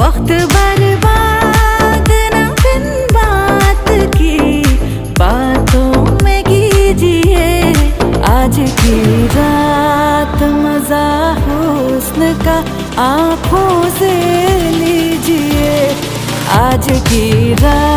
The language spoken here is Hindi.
वक्त बर्बाद न बिन बात की बातों में कीजिए। आज की रात मजा हुस्न का आँखों से लीजिए। आज की रात